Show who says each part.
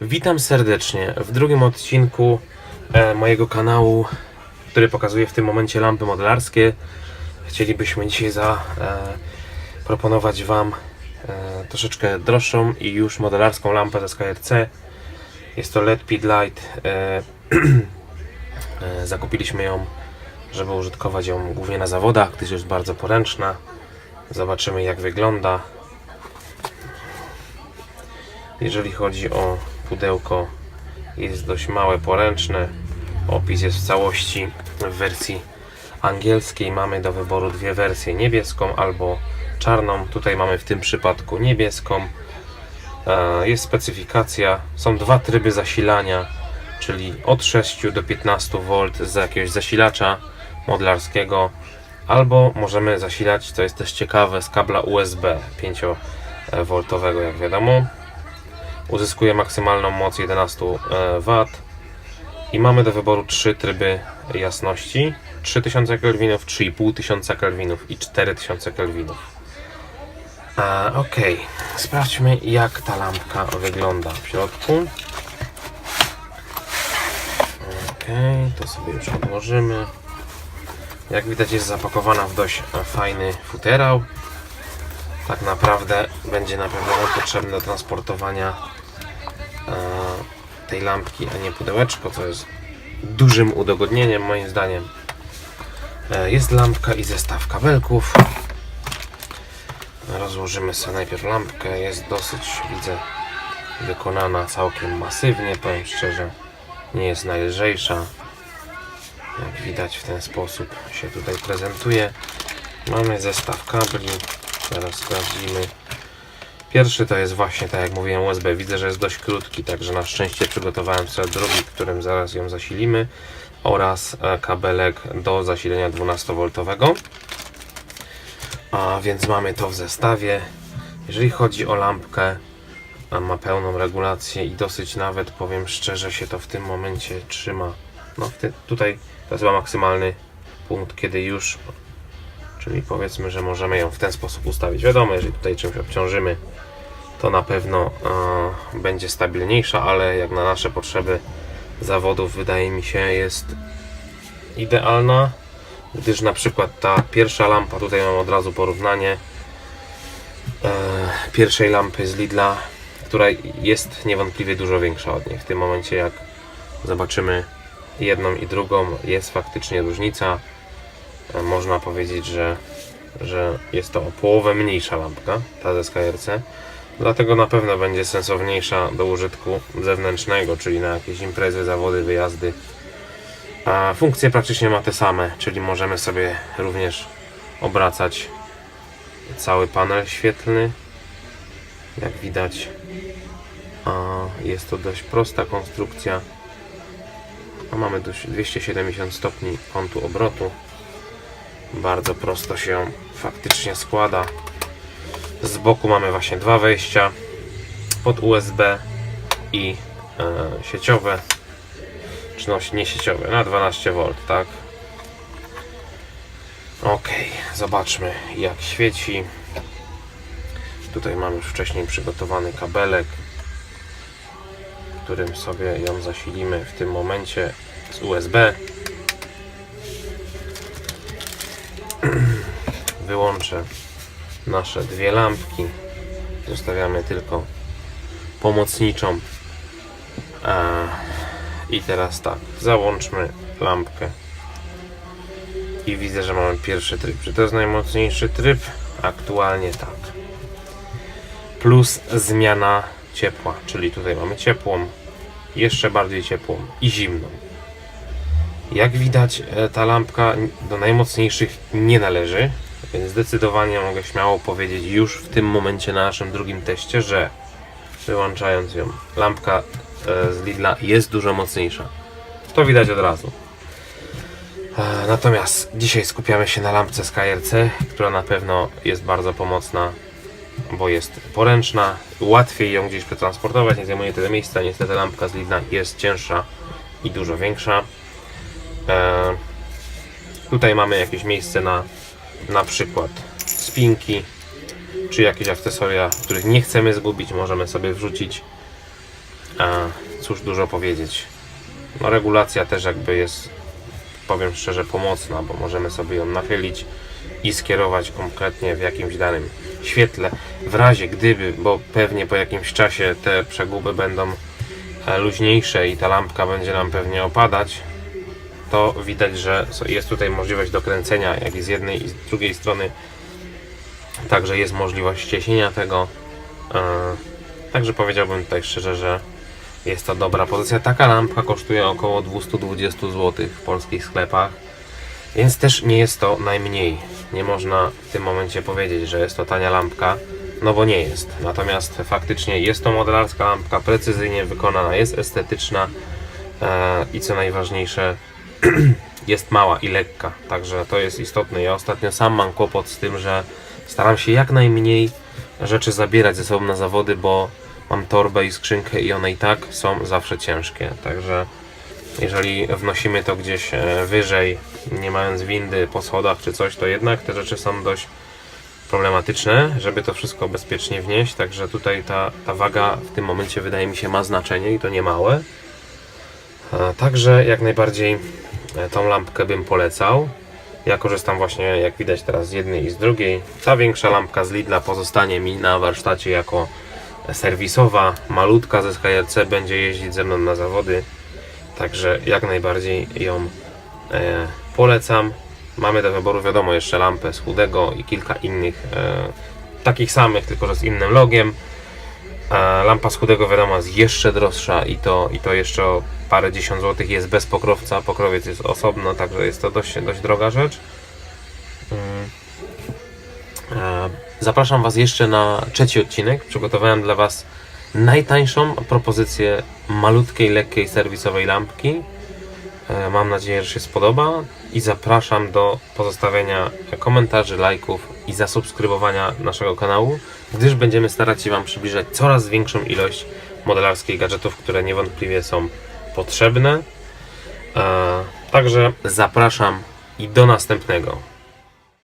Speaker 1: Witam serdecznie w drugim odcinku mojego kanału, który pokazuje w tym momencie lampy modelarskie. Chcielibyśmy dzisiaj zaproponować Wam troszeczkę droższą i już modelarską lampę ze SKRC. Jest to LED Pit Light. Zakupiliśmy ją, żeby użytkować ją głównie na zawodach, gdyż jest bardzo poręczna. Zobaczymy, jak wygląda. Jeżeli chodzi o pudełko, jest dość małe, poręczne. Opis jest w całości w wersji angielskiej. Mamy do wyboru dwie wersje, niebieską albo czarną. Tutaj mamy w tym przypadku niebieską. Jest specyfikacja. Są dwa tryby zasilania, czyli od 6 do 15 V z jakiegoś zasilacza modelarskiego, albo możemy zasilać, co jest też ciekawe, z kabla USB 5V, jak wiadomo. Uzyskuje maksymalną moc 11 W i mamy do wyboru trzy tryby jasności: 3000 Kelwinów, 3500 Kelwinów i 4000 Kelwinów. Ok, sprawdźmy, jak ta lampka wygląda w środku. Ok, to sobie już odłożymy. Jak widać, jest zapakowana w dość fajny futerał. Tak naprawdę będzie na pewno potrzebne do transportowania tej lampki, a nie pudełeczko, co jest dużym udogodnieniem moim zdaniem. Jest lampka i zestaw kabelków. Rozłożymy sobie najpierw lampkę. Jest dosyć, widzę, wykonana całkiem masywnie. Powiem szczerze, nie jest najlżejsza. Jak widać, w ten sposób się tutaj prezentuje. Mamy zestaw kabli. Teraz sprawdzimy. Pierwszy to jest właśnie, tak jak mówiłem, USB. Widzę, że jest dość krótki, także na szczęście przygotowałem sobie drugi, którym zaraz ją zasilimy, oraz kabelek do zasilenia 12V. A więc mamy to w zestawie. Jeżeli chodzi o lampkę, ma pełną regulację i dosyć, nawet powiem szczerze, się to w tym momencie trzyma. No tutaj to jest chyba maksymalny punkt, kiedy już, czyli powiedzmy, że możemy ją w ten sposób ustawić. Wiadomo, jeżeli tutaj czymś obciążymy, to na pewno będzie stabilniejsza, ale jak na nasze potrzeby zawodów, wydaje mi się, jest idealna, gdyż na przykład ta pierwsza lampa, tutaj mam od razu porównanie pierwszej lampy z Lidla, która jest niewątpliwie dużo większa od niej. W tym momencie, jak zobaczymy jedną i drugą, jest faktycznie różnica. Można powiedzieć, że jest to o połowę mniejsza lampka, ta ze SKRC. Dlatego na pewno będzie sensowniejsza do użytku zewnętrznego, czyli na jakieś imprezy, zawody, wyjazdy. A funkcje praktycznie ma te same, czyli możemy sobie również obracać cały panel świetlny. Jak widać, jest to dość prosta konstrukcja. Mamy 270 stopni kątu obrotu. Bardzo prosto się faktycznie składa. Z boku mamy właśnie dwa wejścia pod USB i sieciowe, czy no nie sieciowe, na 12V, tak? Ok, zobaczmy, jak świeci. Tutaj mamy już wcześniej przygotowany kabelek, którym sobie ją zasilimy w tym momencie z USB. Wyłączę nasze dwie lampki. Zostawiamy tylko pomocniczą. I teraz tak, załączmy lampkę. I widzę, że mamy pierwszy tryb. Czy to jest najmocniejszy tryb? Aktualnie tak. Plus zmiana ciepła, czyli tutaj mamy ciepłą, jeszcze bardziej ciepłą i zimną. Jak widać, ta lampka do najmocniejszych nie należy, więc zdecydowanie mogę śmiało powiedzieć już w tym momencie na naszym drugim teście, że wyłączając ją, lampka z Lidla jest dużo mocniejsza. To widać od razu. Natomiast dzisiaj skupiamy się na lampce SKRC, która na pewno jest bardzo pomocna, bo jest poręczna, łatwiej ją gdzieś przetransportować, nie zajmuje tyle miejsca. Niestety lampka z Lidla jest cięższa i dużo większa. Tutaj mamy jakieś miejsce na przykład spinki, czy jakieś akcesoria, których nie chcemy zgubić, możemy sobie wrzucić Cóż dużo powiedzieć. No, regulacja też jakby jest, powiem szczerze, pomocna, bo możemy sobie ją nachylić i skierować konkretnie w jakimś danym świetle. W razie gdyby, bo pewnie po jakimś czasie te przeguby będą luźniejsze i ta lampka będzie nam pewnie opadać, to widać, że jest tutaj możliwość dokręcenia jak i z jednej i z drugiej strony. Także jest możliwość ścieśnienia tego. Także powiedziałbym tutaj szczerze, że jest to dobra pozycja. Taka lampka kosztuje około 220 zł w polskich sklepach, więc też nie jest to najmniej. Nie można w tym momencie powiedzieć, że jest to tania lampka, no bo nie jest. Natomiast faktycznie jest to modelarska lampka, precyzyjnie wykonana, jest estetyczna i co najważniejsze jest mała i lekka. Także to jest istotne. Ja ostatnio sam mam kłopot z tym, że staram się jak najmniej rzeczy zabierać ze sobą na zawody, bo mam torbę i skrzynkę i one i tak są zawsze ciężkie. Także jeżeli wnosimy to gdzieś wyżej, nie mając windy po schodach czy coś, to jednak te rzeczy są dość problematyczne, żeby to wszystko bezpiecznie wnieść. Także tutaj ta waga w tym momencie wydaje mi się ma znaczenie i to nie małe. Także jak najbardziej tą lampkę bym polecał. Ja korzystam właśnie, jak widać teraz, z jednej i z drugiej. Ta większa lampka z Lidla pozostanie mi na warsztacie jako serwisowa. Malutka ze SKRC będzie jeździć ze mną na zawody. Także jak najbardziej ją polecam. Mamy do wyboru, wiadomo, jeszcze lampę z Hudego i kilka innych takich samych, tylko że z innym logiem. Lampa z Hudego, wiadomo, jest jeszcze droższa i to jeszcze o parę dziesiąt złotych, jest bez pokrowca. Pokrowiec jest osobno, także jest to dość droga rzecz. Zapraszam Was jeszcze na trzeci odcinek. Przygotowałem dla Was najtańszą propozycję malutkiej, lekkiej, serwisowej lampki. Mam nadzieję, że się spodoba i zapraszam do pozostawienia komentarzy, lajków i zasubskrybowania naszego kanału, gdyż będziemy starać się Wam przybliżać coraz większą ilość modelarskich gadżetów, które niewątpliwie są potrzebne. Także zapraszam i do następnego.